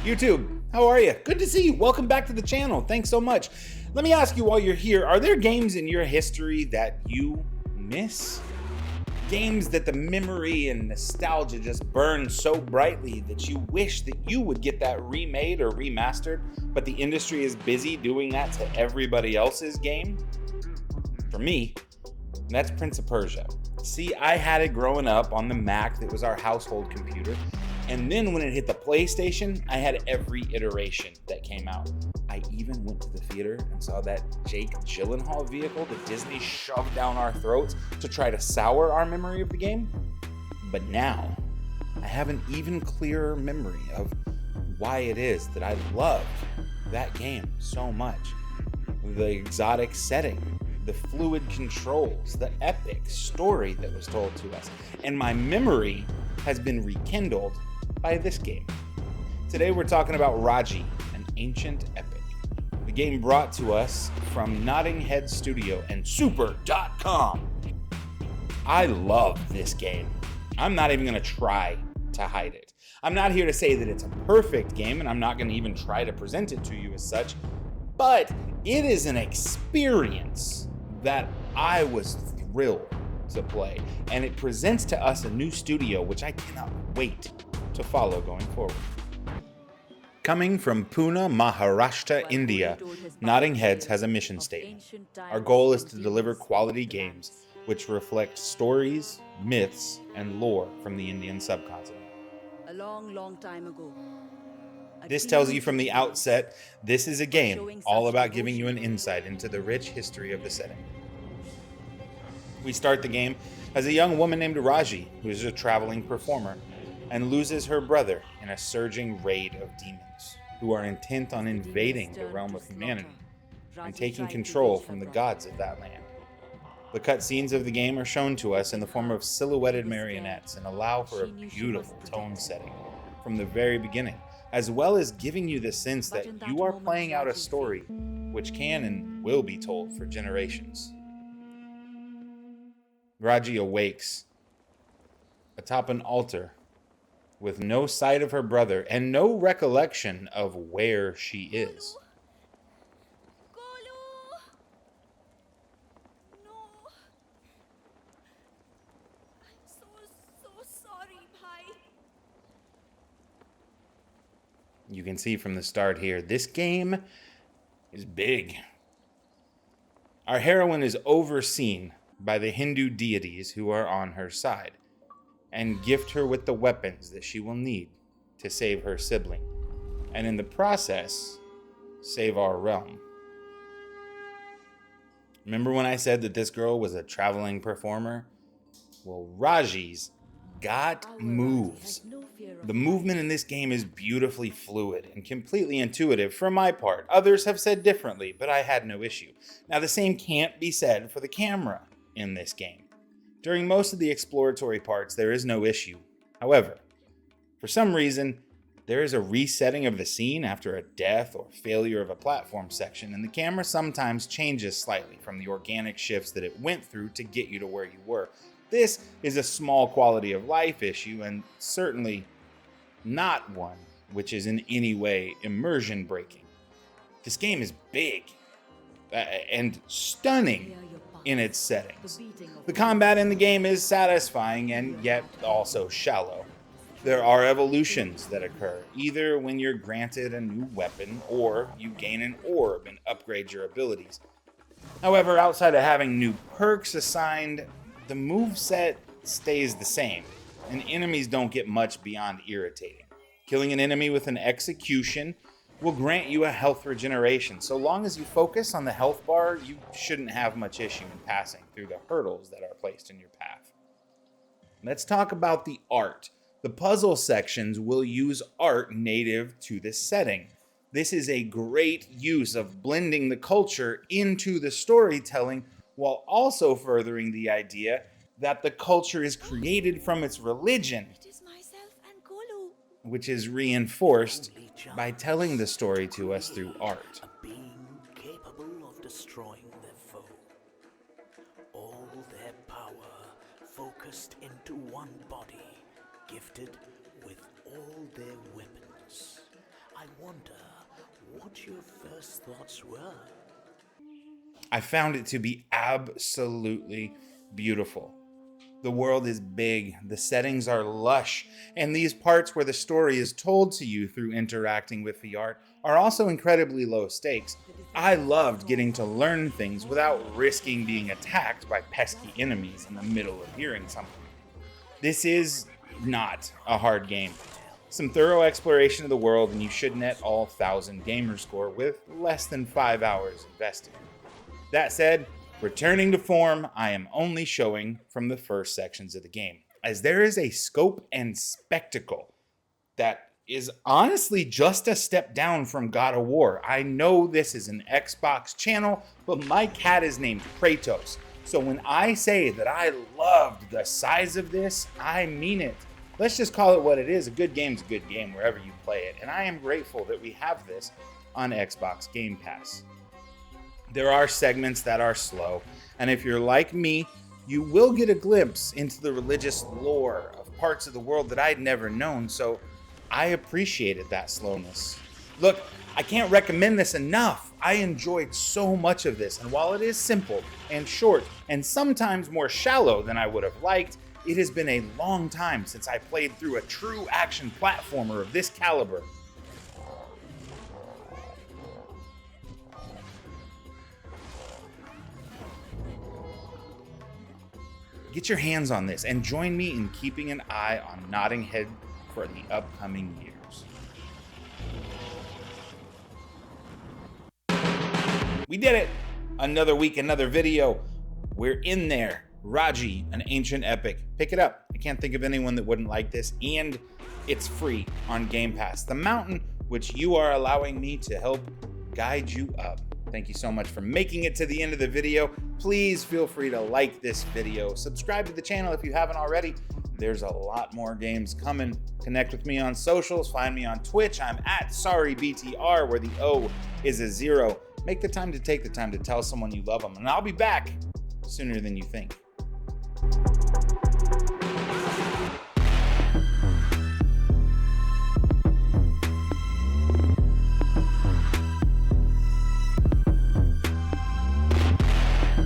YouTube, how are you? Good to see you. Welcome back to the channel. Thanks so much. Let me ask you while you're here, are there games in your history that you miss? Games that the memory and nostalgia just burn so brightly that you wish that you would get that remade or remastered, but the industry is busy doing that to everybody else's game? For me, that's Prince of Persia. See, I had it growing up on the Mac that was our household computer, and then when it hit the PlayStation, I had every iteration that came out. I even went to the theater and saw that Jake Gyllenhaal vehicle that Disney shoved down our throats to try to sour our memory of the game. But now, I have an even clearer memory of why it is that I loved that game so much. The exotic setting, the fluid controls, the epic story that was told to us, and my memory has been rekindled by this game. Today we're talking about Raji, an ancient epic. The game brought to us from Notting Head Studio and Super.com. I love this game. I'm not even gonna try to hide it. I'm not here to say that it's a perfect game, and I'm not gonna even try to present it to you as such, but it is an experience that I was thrilled to play, and it presents to us a new studio which I cannot wait to follow going forward. Coming from Pune, Maharashtra, India, Notting Heads has a mission statement. Our goal is to deliver quality games which reflect stories, myths, and lore from the Indian subcontinent. A long time ago. This tells you from the outset, this is a game all about giving you an insight into the rich history of the setting. We start the game as a young woman named Raji, who is a traveling performer, and loses her brother in a surging raid of demons, who are intent on invading the realm of humanity and taking control from the gods of that land. The cutscenes of the game are shown to us in the form of silhouetted marionettes and allow for a beautiful tone setting from the very beginning, as well as giving you the sense that you are playing out a story which can and will be told for generations. Raji awakes atop an altar with no sight of her brother and no recollection of where she is. Golu! No. I'm so sorry, bhai. You can see from the start here, this game is big. Our heroine is overseen by the Hindu deities who are on her side and gift her with the weapons that she will need to save her sibling, and in the process, save our realm. Remember when I said that this girl was a traveling performer? Well, Raji's got moves. The movement in this game is beautifully fluid and completely intuitive for my part. Others have said differently, but I had no issue. Now, the same can't be said for the camera in this game. During most of the exploratory parts, there is no issue. However, for some reason, there is a resetting of the scene after a death or failure of a platform section, and the camera sometimes changes slightly from the organic shifts that it went through to get you to where you were. This is a small quality of life issue, and certainly not one which is in any way immersion breaking. This game is big and stunning in its settings. The combat in the game is satisfying and yet also shallow. There are evolutions that occur, either when you're granted a new weapon or you gain an orb and upgrade your abilities. However, outside of having new perks assigned, the moveset stays the same, and enemies don't get much beyond irritating. Killing an enemy with an execution will grant you a health regeneration. So long as you focus on the health bar, you shouldn't have much issue in passing through the hurdles that are placed in your path. Let's talk about the art. The puzzle sections will use art native to this setting. This is a great use of blending the culture into the storytelling while also furthering the idea that the culture is created from its religion, It is myself and Golu. which is reinforced by telling the story to us through art. A being capable of destroying their foe. All their power focused into one body, gifted with all their weapons. I wonder what your first thoughts were. I found it to be absolutely beautiful. The world is big, the settings are lush, and these parts where the story is told to you through interacting with the art are also incredibly low stakes. I loved getting to learn things without risking being attacked by pesky enemies in the middle of hearing something. This is not a hard game. Some thorough exploration of the world, and you should net all 1,000 gamer score with less than 5 hours invested. That said, returning to form, I am only showing from the first sections of the game, as there is a scope and spectacle that is honestly just a step down from God of War. I know this is an Xbox channel, but my cat is named Kratos. So when I say that I loved the size of this, I mean it. Let's just call it what it is. A good game's a good game wherever you play it. And I am grateful that we have this on Xbox Game Pass. There are segments that are slow, and if you're like me, you will get a glimpse into the religious lore of parts of the world that I'd never known, so I appreciated that slowness. Look, I can't recommend this enough. I enjoyed so much of this, and while it is simple and short and sometimes more shallow than I would have liked, it has been a long time since I played through a true action platformer of this caliber. Get your hands on this and join me in keeping an eye on Nottinghead for the upcoming years. We did it! Another week, another video. We're in there. Raji, an ancient epic. Pick it up. I can't think of anyone that wouldn't like this, and it's free on Game Pass. The mountain which you are allowing me to help guide you up. Thank you so much for making it to the end of the video. Please feel free to like this video. Subscribe to the channel if you haven't already. There's a lot more games coming. Connect with me on socials. Find me on Twitch. I'm at SorryBTR, where the O is a 0. Make the time to take the time to tell someone you love them, and I'll be back sooner than you think.